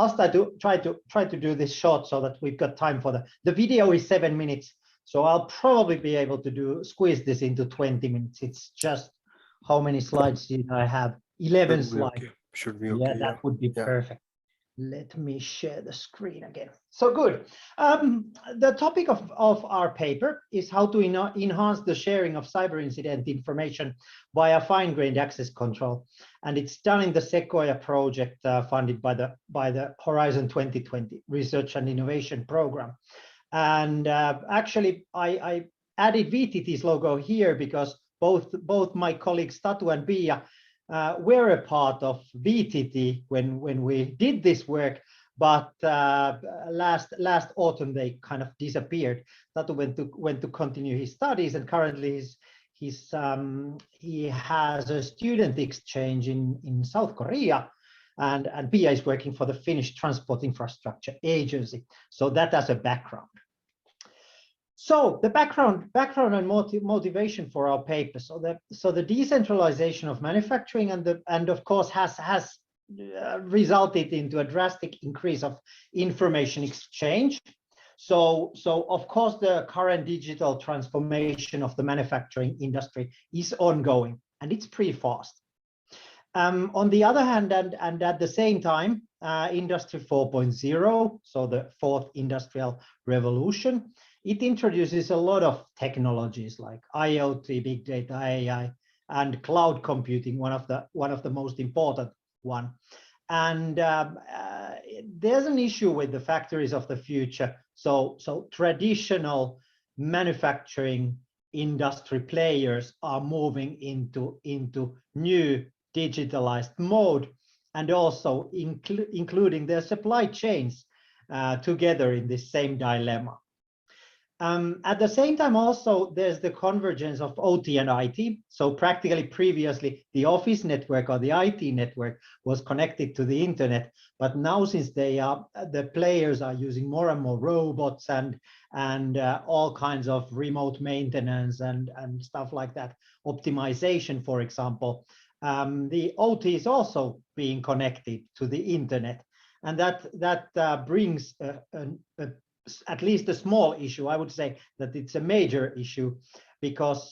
I'll try to do this short so that we've got time for the video is 7 minutes, so I'll probably be able to squeeze this into 20 minutes. It's just how many slides did I have? 11 slides. Okay. Should be okay. Yeah, that would be perfect. Let me share the screen again. So good. The topic of our paper is how to enhance the sharing of cyber incident information via fine-grained access control. And it's done in the Sequoia project funded by the Horizon 2020 Research and Innovation Program. And actually, I added VTT's logo here because both my colleagues Tatu and Pia were a part of VTT when we did this work, but last autumn they kind of disappeared. Tatu went to continue his studies, and currently he has a student exchange in South Korea, and Pia is working for the Finnish Transport Infrastructure Agency. So that as a background. So the background and motivation for our paper. So the decentralization of manufacturing and of course has resulted into a drastic increase of information exchange. So of course the current digital transformation of the manufacturing industry is ongoing, and it's pretty fast. On the other hand, and at the same time, Industry 4.0, so the fourth industrial revolution, it introduces a lot of technologies like IoT, big data, AI, and cloud computing, one of the most important one. And there's an issue with the factories of the future. So traditional manufacturing industry players are moving into new digitalized mode, and also including their supply chains together in this same dilemma. At the same time, also, there's the convergence of OT and IT. So practically previously, the office network or the IT network was connected to the internet. But now, since the players are using more and more robots and all kinds of remote maintenance and stuff like that, optimization, for example, the OT is also being connected to the internet. And that brings at least a small issue. I would say that it's a major issue because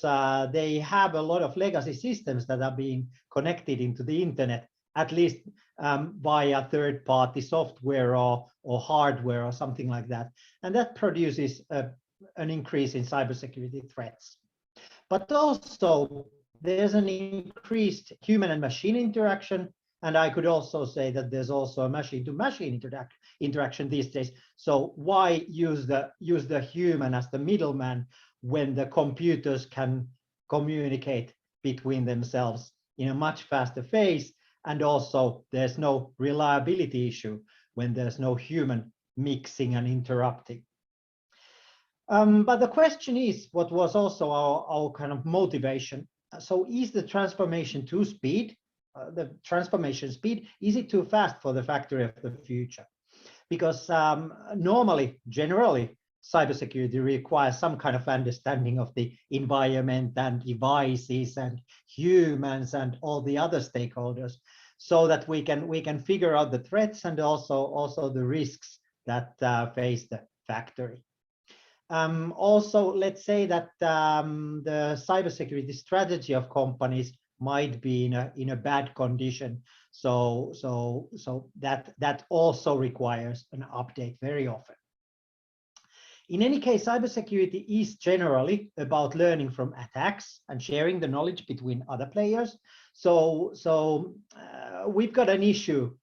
they have a lot of legacy systems that are being connected into the internet, at least via third-party software or hardware or something like that. And that produces an increase in cybersecurity threats. But also there's an increased human and machine interaction. And I could also say that there's also a machine-to-machine interaction these days. So why use the human as the middleman when the computers can communicate between themselves in a much faster phase? And also there's no reliability issue when there's no human mixing and interrupting. But the question is, what was also our kind of motivation? So is the transformation too speed? The transformation speed, is it too fast for the factory of the future? Because generally, cybersecurity requires some kind of understanding of the environment and devices and humans and all the other stakeholders, so that we can figure out the threats and also the risks that face the factory. Also, let's say that the cybersecurity strategy of companies might be in a bad condition, so that also requires an update very often. In any case, cybersecurity is generally about learning from attacks and sharing the knowledge between other players. So we've got an issue.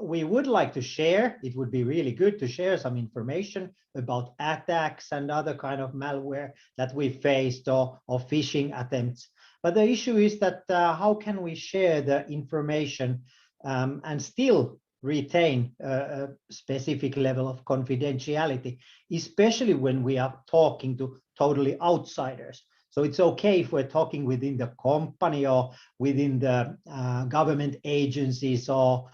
We would like to share. It would be really good to share some information about attacks and other kind of malware that we faced or phishing attempts. But the issue is that how can we share the information and still retain a specific level of confidentiality, especially when we are talking to totally outsiders. So it's okay if we're talking within the company or within the government agencies or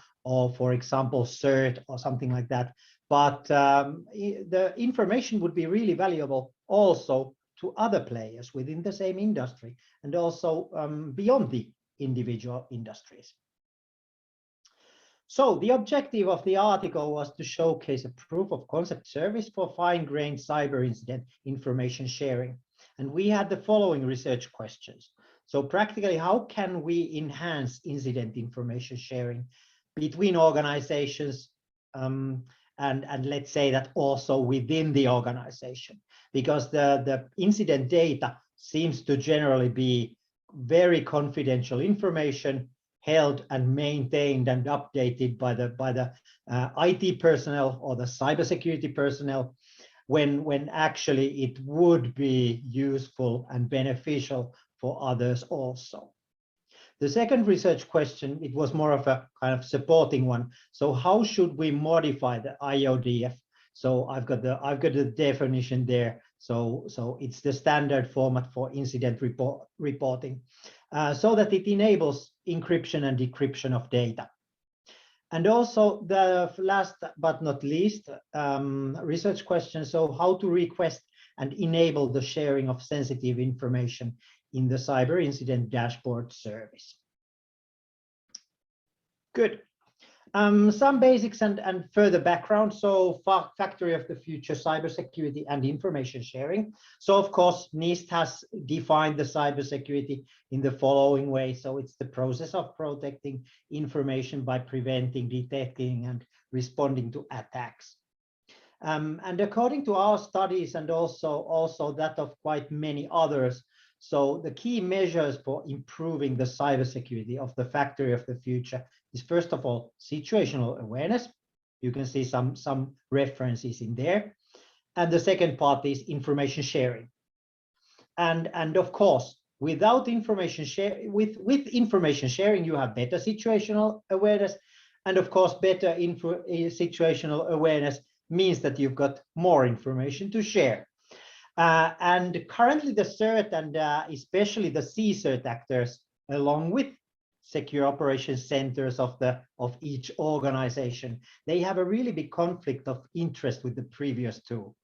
for example, CERT or something like that. But the information would be really valuable also to other players within the same industry and also beyond the individual industries. So the objective of the article was to showcase a proof of concept service for fine-grained cyber incident information sharing. And we had the following research questions. So practically, how can we enhance incident information sharing between organizations, and let's say that also within the organization, because the incident data seems to generally be very confidential information held and maintained and updated by the IT personnel or the cybersecurity personnel, when actually it would be useful and beneficial for others also. The second research question, it was more of a kind of supporting one. So how should we modify the IODF? So I've got the definition there. So it's the standard format for incident reporting, so that it enables encryption and decryption of data. And also the last but not least research question, so how to request and enable the sharing of sensitive information in the cyber incident dashboard service. Good. Some basics and further background. So factory of the future, cybersecurity and information sharing. So of course, NIST has defined the cybersecurity in the following way. So it's the process of protecting information by preventing, detecting, and responding to attacks. And according to our studies and also that of quite many others, so the key measures for improving the cybersecurity of the factory of the future is, first of all, situational awareness. You can see some references in there. And the second part is information sharing. And of course, without information sharing, with information sharing, you have better situational awareness. And of course, better situational awareness means that you've got more information to share. And currently the CERT and especially the CCERT actors, along with secure operations centers of each organization, they have a really big conflict of interest with the previous two.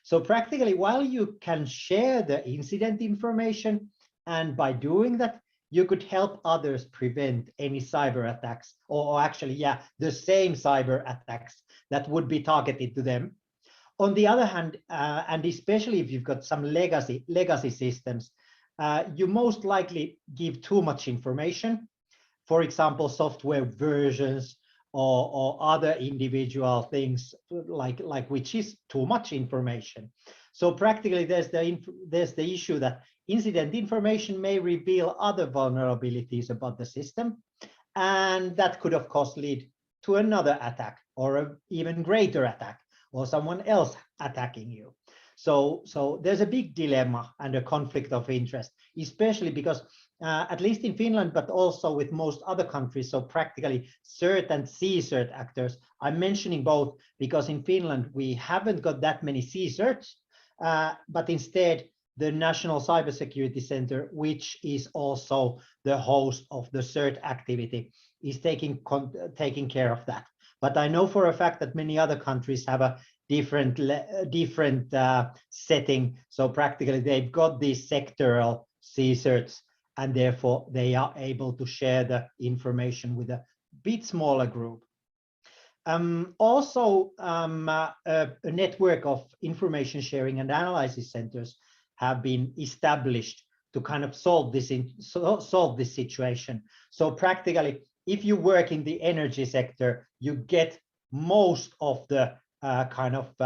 So practically, while you can share the incident information, and by doing that, you could help others prevent any cyber attacks, or actually, yeah, the same cyber attacks that would be targeted to them. On the other hand, and especially if you've got some legacy systems, you most likely give too much information. For example, software versions or other individual things like which is too much information. So practically, there's the issue that incident information may reveal other vulnerabilities about the system, and that could of course lead to another attack or an even greater attack, or someone else attacking you. So there's a big dilemma and a conflict of interest, especially because at least in Finland, but also with most other countries, so practically CERT and CCERT actors, I'm mentioning both because in Finland, we haven't got that many CCERTs, but instead the National Cybersecurity Center, which is also the host of the CERT activity, is taking care of that. But I know for a fact that many other countries have a different setting. So practically, they've got these sectoral CCERTs, and therefore they are able to share the information with a bit smaller group. Also, a network of information sharing and analysis centers have been established to kind of solve this situation. So practically, if you work in the energy sector, you get most of the kind of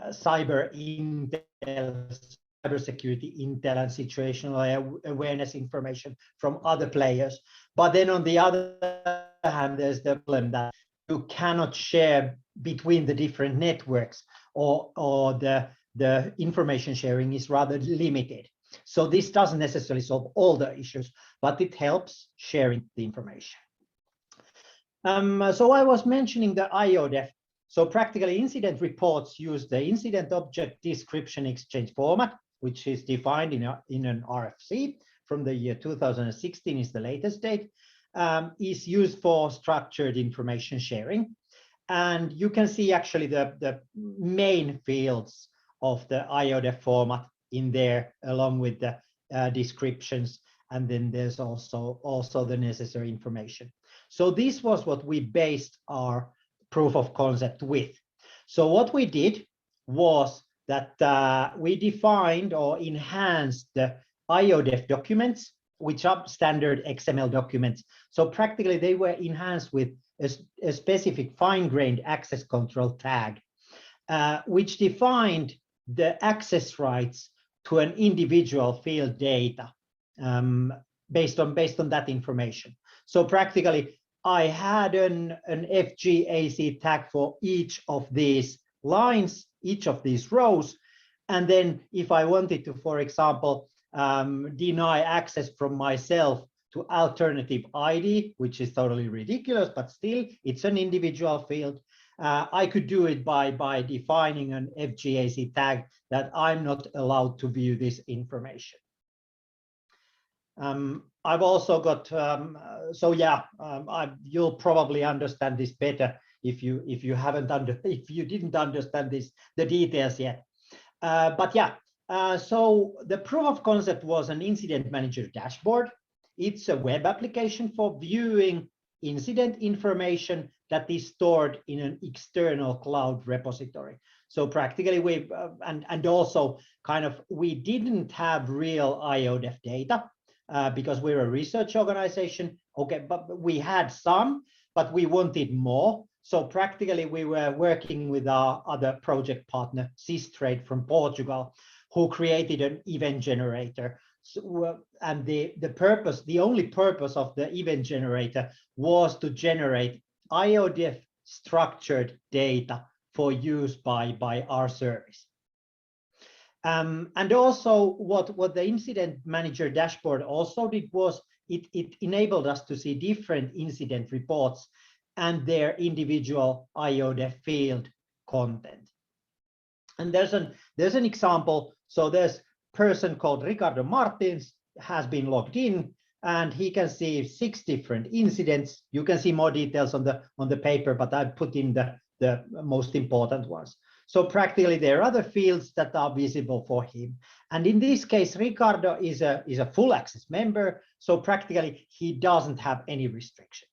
cyber intel, cybersecurity intel and situational awareness information from other players. But then on the other hand, there's the problem that you cannot share between the different networks, or the information sharing is rather limited. So this doesn't necessarily solve all the issues, but it helps sharing the information. So I was mentioning the IODEF. So practically, incident reports use the incident object description exchange format, which is defined in an RFC from the year 2016 is the latest date, is used for structured information sharing. And you can see actually the main fields of the IODEF format in there, along with the descriptions. And then there's also the necessary information. So this was what we based our proof of concept with. So what we did was that we defined or enhanced the IODEF documents, which are standard XML documents. So practically they were enhanced with a specific fine-grained access control tag, which defined the access rights to an individual field data based on that information. So practically I had an fgac tag for each of these lines, each of these rows. And then if I wanted to, for example, deny access from myself to alternative ID, which is totally ridiculous, but still it's an individual field, I could do it by defining an fgac tag that I'm not allowed to view this information. I've also got, you'll probably understand this better if you didn't understand the details yet. So the proof of concept was an incident manager dashboard. It's a web application for viewing incident information that is stored in an external cloud repository. So practically we didn't have real IODEF data because we're a research organization. Okay, but we had some, but we wanted more. So practically we were working with our other project partner, Systrade from Portugal, who created an event generator. So, and the only purpose of the event generator was to generate IODEF structured data for use by our service. And also what the incident manager dashboard also did was it enabled us to see different incident reports and their individual IODEF field content. And there's an example. So there's person called Ricardo Martins has been logged in, and he can see 6 different incidents. You can see more details on the paper, but I put in the most important ones. So practically there are other fields that are visible for him. And in this case, Ricardo is a full access member. So practically he doesn't have any restrictions.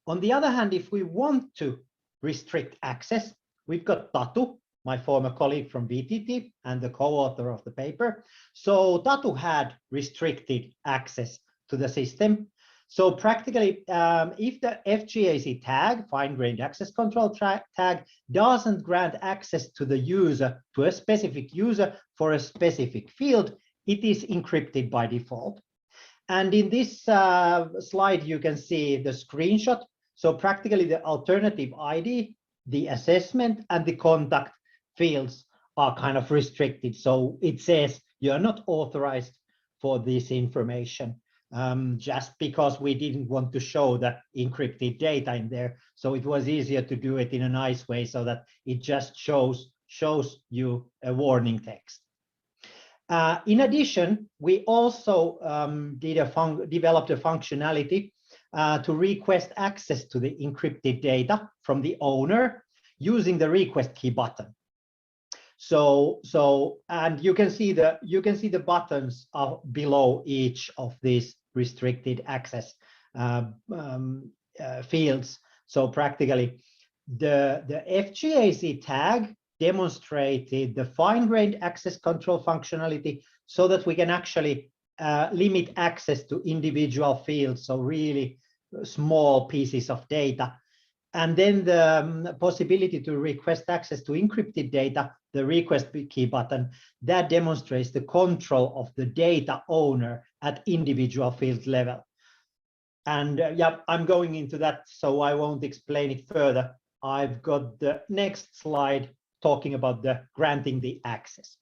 On the other hand, if we want to restrict access, we've got Tatu, my former colleague from VTT and the co-author of the paper. So Tatu had restricted access to the system. So practically, if the fgac tag, fine-grained access control tag, doesn't grant access to the user, to a specific user for a specific field, it is encrypted by default. And in this slide, you can see the screenshot. So practically the alternative ID, the assessment, and the contact fields are kind of restricted. So it says you're not authorized for this information, just because we didn't want to show the encrypted data in there. So it was easier to do it in a nice way so that it just shows you a warning text. In addition, we also developed a functionality to request access to the encrypted data from the owner using the request key button. And you can see the buttons are below each of these restricted access fields. So practically, the fgac tag demonstrated the fine-grained access control functionality so that we can actually limit access to individual fields, so really small pieces of data. And then the possibility to request access to encrypted data, the request key button, that demonstrates the control of the data owner at individual field level. And I'm going into that, so I won't explain it further. I've got the next slide talking about the granting the access.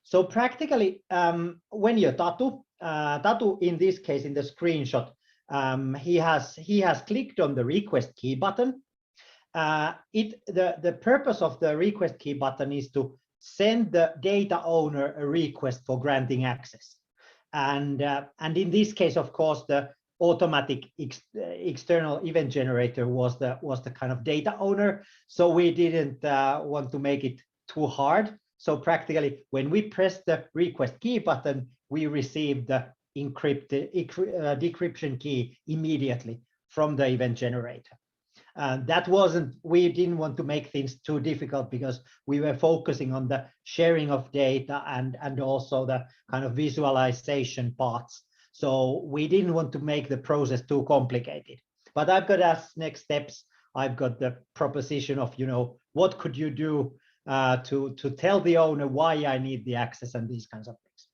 So practically, when you're Tatu in this case, in the screenshot, he has clicked on the request key button. The purpose of the request key button is to send the data owner a request for granting access. And in this case, of course, the automatic external event generator was the kind of data owner. So we didn't want to make it too hard. So practically, when we press the request key button, we receive the decryption key immediately from the event generator. That wasn't, we didn't want to make things too difficult because we were focusing on the sharing of data and also the kind of visualization parts. So we didn't want to make the process too complicated. But I've got as next steps, I've got the proposition of, what could you do to tell the owner why I need the access and these kinds of things.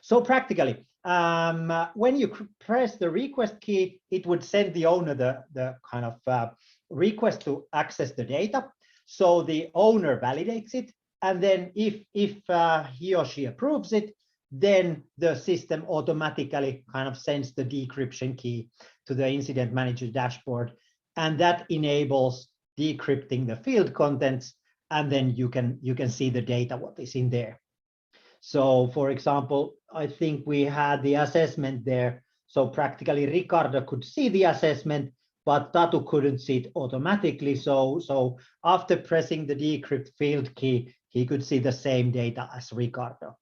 So practically, when you press the request key, it would send the owner the kind of request to access the data. So the owner validates it, and then if he or she approves it, then the system automatically kind of sends the decryption key to the incident manager dashboard, and that enables decrypting the field contents, and then you can see the data what is in there. So for example, I think we had the assessment there. So practically Ricardo could see the assessment, but Tatu couldn't see it automatically. So after pressing the decrypt field key, he could see the same data as Ricardo.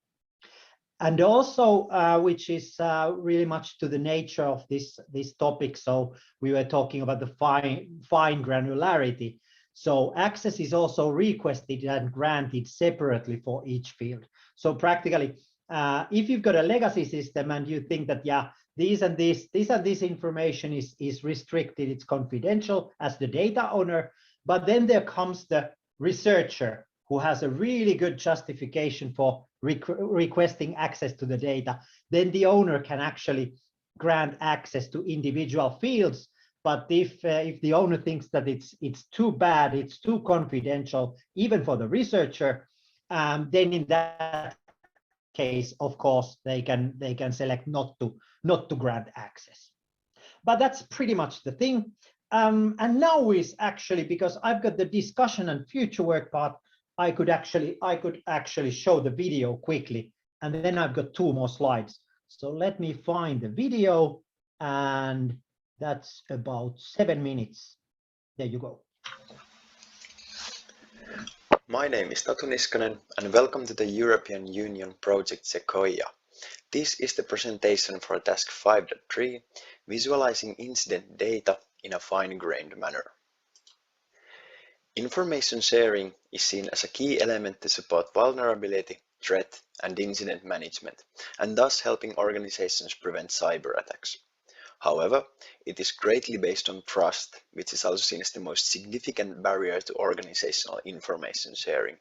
And also, which is really much to the nature of this topic. So we were talking about the fine granularity. So access is also requested and granted separately for each field. So practically, if you've got a legacy system and you think that, yeah, this and this information is restricted, it's confidential as the data owner, but then there comes the researcher who has a really good justification for requesting access to the data, then the owner can actually grant access to individual fields. But if the owner thinks that it's too bad, it's too confidential, even for the researcher, then in that case, of course, they can select not to grant access. But that's pretty much the thing. And now is actually, because I've got the discussion and future work part, I could actually show the video quickly, and then I've got 2 more slides. So let me find the video, and that's about 7 minutes. There you go. My name is Tatu and welcome to the European Union project Sequoia. This is the presentation for task 5.3, visualizing incident data in a fine-grained manner. Information sharing is seen as a key element to support vulnerability, threat, and incident management, and thus helping organizations prevent cyber attacks. However, it is greatly based on trust, which is also seen as the most significant barrier to organizational information sharing.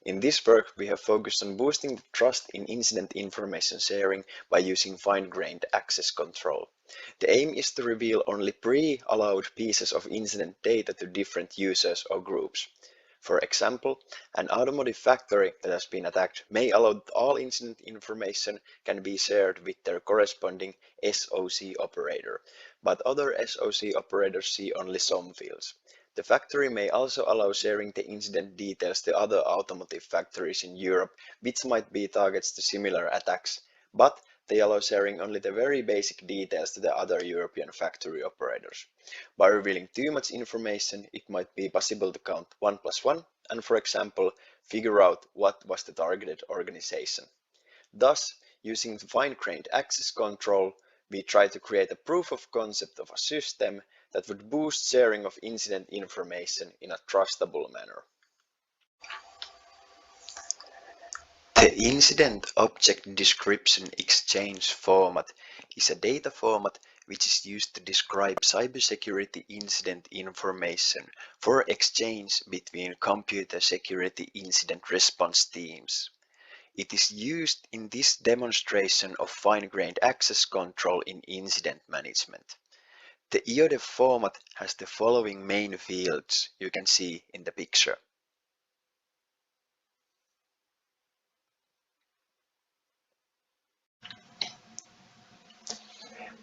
In this work, we have focused on boosting the trust in incident information sharing by using fine-grained access control. The aim is to reveal only pre-allowed pieces of incident data to different users or groups. For example, an automotive factory that has been attacked may allow that all incident information can be shared with their corresponding SOC operator, but other SOC operators see only some fields. The factory may also allow sharing the incident details to other automotive factories in Europe, which might be targets to similar attacks, but they allow sharing only the very basic details to the other European factory operators. By revealing too much information, it might be possible to count 1 + 1 and, for example, figure out what was the targeted organization. Thus, using the fine-grained access control, we try to create a proof of concept of a system that would boost sharing of incident information in a trustable manner. The Incident Object Description Exchange format is a data format which is used to describe cybersecurity incident information for exchange between computer security incident response teams. It is used in this demonstration of fine-grained access control in incident management. The IODEF-Format has the following main fields you can see in the picture.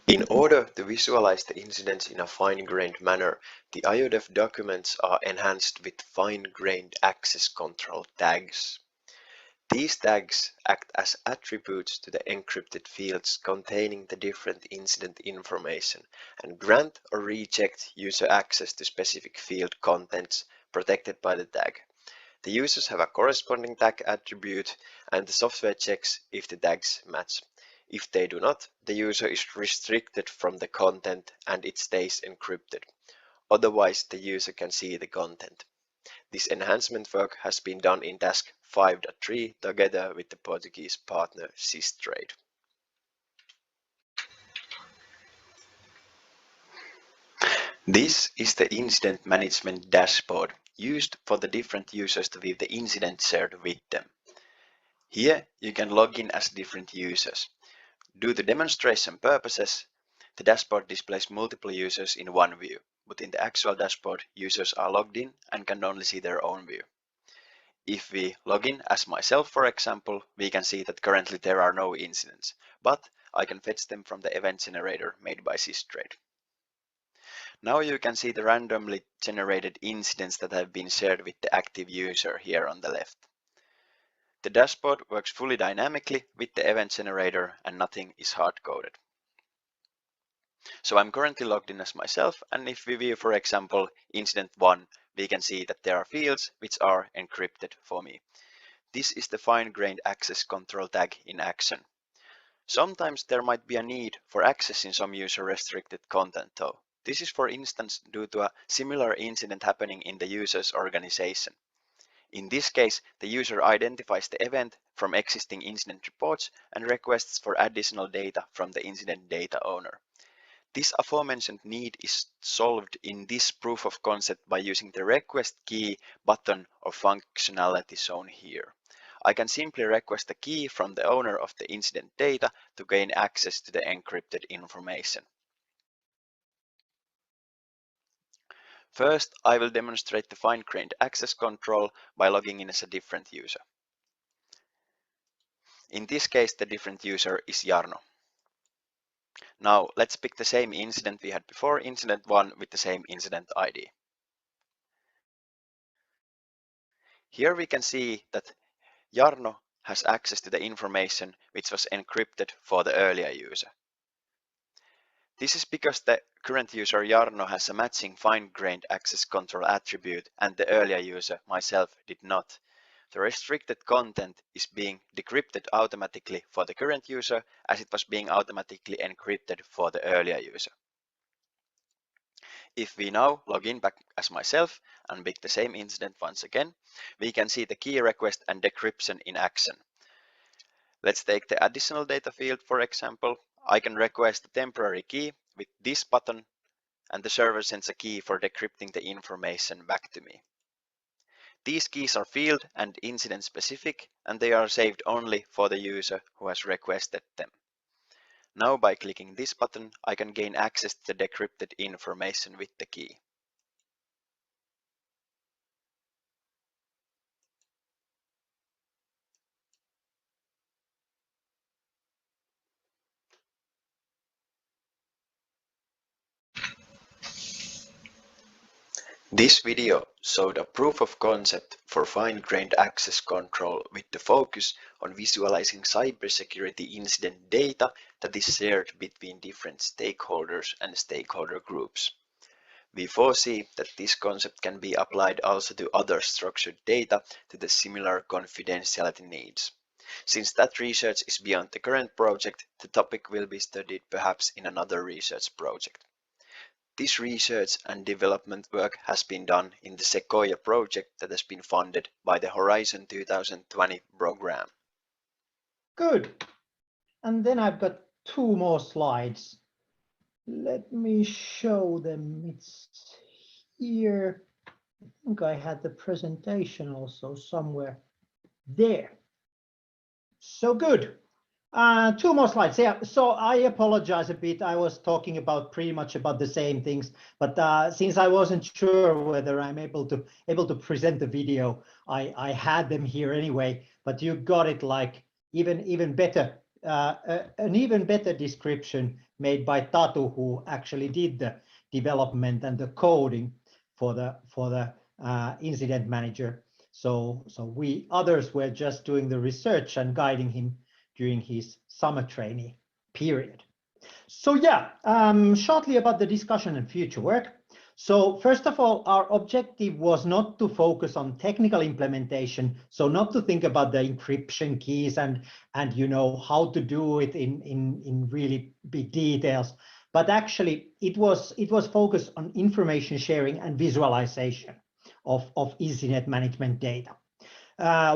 In order to visualize the incidents in a fine-grained manner, the IODEF documents are enhanced with fine-grained access control tags. These tags act as attributes to the encrypted fields containing the different incident information and grant or reject user access to specific field contents protected by the tag. The users have a corresponding tag attribute, and the software checks if the tags match. If they do not, the user is restricted from the content and it stays encrypted. Otherwise, the user can see the content. This enhancement work has been done in task 5.3 together with the Portuguese partner Systrade. This is the incident management dashboard used for the different users to view the incident shared with them. Here you can log in as different users. Due to demonstration purposes, the dashboard displays multiple users in one view, but in the actual dashboard, users are logged in and can only see their own view. If we log in as myself, for example, we can see that currently there are no incidents, but I can fetch them from the event generator made by Systrade. Now you can see the randomly generated incidents that have been shared with the active user here on the left. The dashboard works fully dynamically with the event generator and nothing is hard-coded. So I'm currently logged in as myself, and if we view, for example, incident 1, we can see that there are fields which are encrypted for me. This is the fine-grained access control tag in action. Sometimes there might be a need for accessing some user-restricted content though. This is for instance due to a similar incident happening in the user's organization. In this case, the user identifies the event from existing incident reports and requests for additional data from the incident data owner. This aforementioned need is solved in this proof of concept by using the request key button or functionality shown here. I can simply request a key from the owner of the incident data to gain access to the encrypted information. First, I will demonstrate the fine-grained access control by logging in as a different user. In this case, the different user is Jarno. Now, let's pick the same incident we had before, incident 1 with the same incident ID. Here we can see that Jarno has access to the information which was encrypted for the earlier user. This is because the current user Jarno has a matching fine-grained access control attribute and the earlier user, myself, did not. The restricted content is being decrypted automatically for the current user as it was being automatically encrypted for the earlier user. If we now log in back as myself and pick the same incident once again, we can see the key request and decryption in action. Let's take the additional data field, for example. I can request a temporary key with this button and the server sends a key for decrypting the information back to me. These keys are field and incident specific and they are saved only for the user who has requested them. Now by clicking this button, I can gain access to the decrypted information with the key. This video showed a proof of concept for fine-grained access control with the focus on visualizing cybersecurity incident data that is shared between different stakeholders and stakeholder groups. We foresee that this concept can be applied also to other structured data to the similar confidentiality needs. Since that research is beyond the current project, the topic will be studied perhaps in another research project. This research and development work has been done in the Sequoia project that has been funded by the Horizon 2020 program. Good. And then I've got 2 more slides. Let me show them. It's here. I think I had the presentation also somewhere there. So good. 2 more slides. Yeah, so I apologize a bit. I was talking about pretty much about the same things, but since I wasn't sure whether I'm able to present the video, I had them here anyway. But you got it like even better, an even better description made by Tatu, who actually did the development and the coding for the incident manager. So we others were just doing the research and guiding him during his summer training period. So yeah, shortly about the discussion and future work. So first of all, our objective was not to focus on technical implementation, so not to think about the encryption keys and how to do it in really big details, but actually it was focused on information sharing and visualization of incident management data.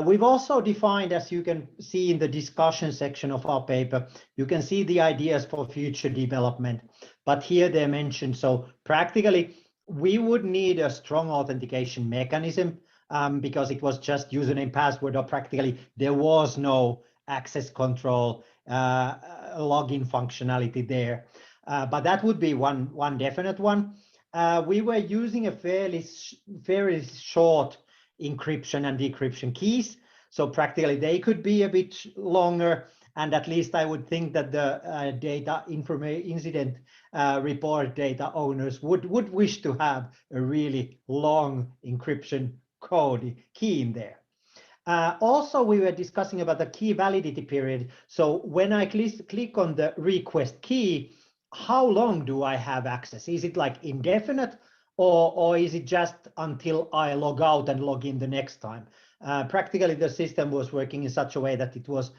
We've also defined, as you can see in the discussion section of our paper, you can see the ideas for future development, but here they're mentioned. So practically, we would need a strong authentication mechanism because it was just username, password, or practically there was no access control login functionality there. But that would be one definite one. We were using a fairly short encryption and decryption keys. So practically they could be a bit longer, and at least I would think that the incident report data owners would wish to have a really long encryption code key in there. Also, we were discussing about the key validity period. So when I click on the request key, how long do I have access? Is it like indefinite? Or is it just until I log out and log in the next time? Practically, the system was working in such a way that it was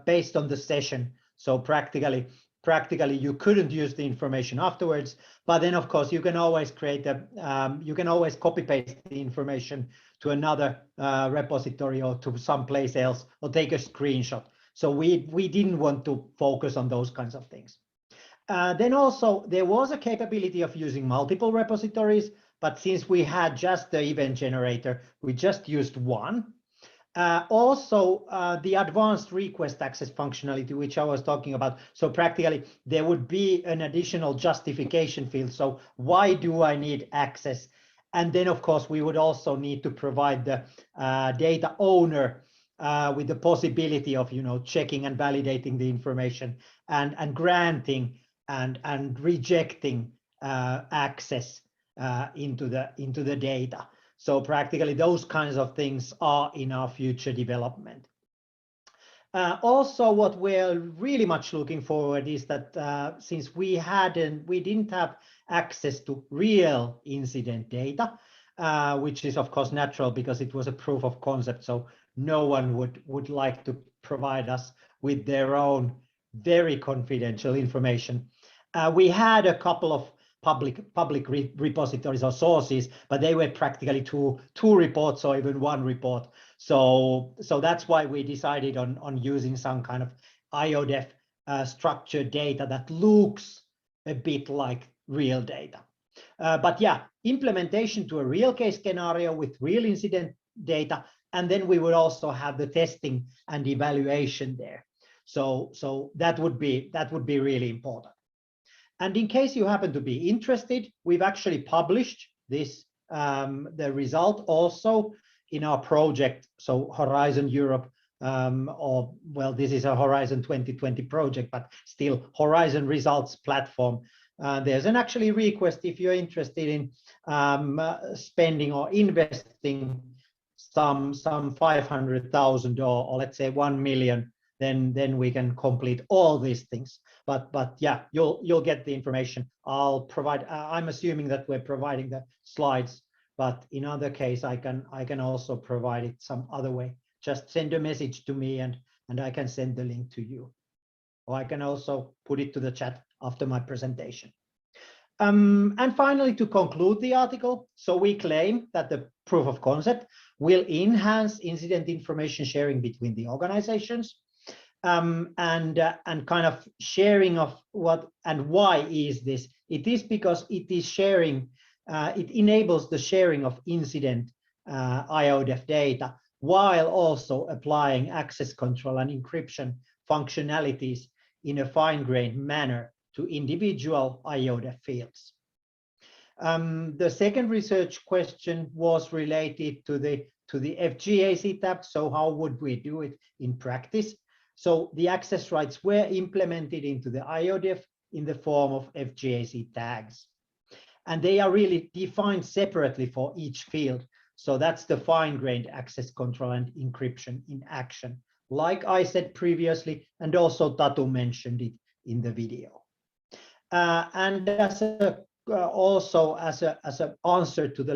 based on the session. So practically, you couldn't use the information afterwards. But then, of course, you can always you can always copy paste the information to another repository or to someplace else, or take a screenshot. So we didn't want to focus on those kinds of things. Then also there was a capability of using multiple repositories, but since we had just the event generator, we just used one. Also, the advanced request access functionality, which I was talking about. So practically there would be an additional justification field. So why do I need access? And then of course we would also need to provide the data owner with the possibility of checking and validating the information and granting and rejecting access into the data. So practically those kinds of things are in our future development. Also, what we're really much looking forward is that since we didn't have access to real incident data, which is of course natural because it was a proof of concept, so no one would like to provide us with their own very confidential information. We had a couple of public repositories or sources, but they were practically two reports or even one report. So that's why we decided on using some kind of IODEF structured data that looks a bit like real data. But yeah, implementation to a real case scenario with real incident data, and then we would also have the testing and evaluation there. So that would be really important. And in case you happen to be interested, we've actually published this the result also in our project. So Horizon Europe, or well, this is a Horizon 2020 project, but still Horizon results platform. There's an actually request if you're interested in spending or investing some 500,000 or let's say 1 million. Then we can complete all these things. But yeah, you'll get the information. I'll provide. I'm assuming that we're providing the slides, but in other case, I can also provide it some other way. Just send a message to me, and I can send the link to you, or I can also put it to the chat after my presentation. And finally, to conclude the article, so we claim that the proof of concept will enhance incident information sharing between the organizations. And kind of sharing of what and why is this? It is because it is sharing, it enables the sharing of incident IODEF data while also applying access control and encryption functionalities in a fine-grained manner to individual IODEF fields. The second research question was related to the fgac tab. So how would we do it in practice? So the access rights were implemented into the IODEF in the form of fgac tags. And they are really defined separately for each field. So that's the fine-grained access control and encryption in action, like I said previously, and also Tatu mentioned it in the video. And as a also as an answer to the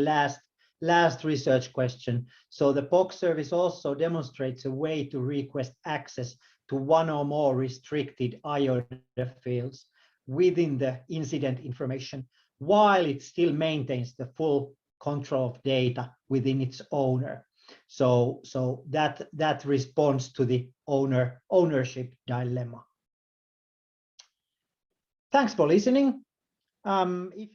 last research question. So the POC service also demonstrates a way to request access to one or more restricted IODEF fields within the incident information, while it still maintains the full control of data within its owner. So that responds to the ownership dilemma. Thanks for listening. If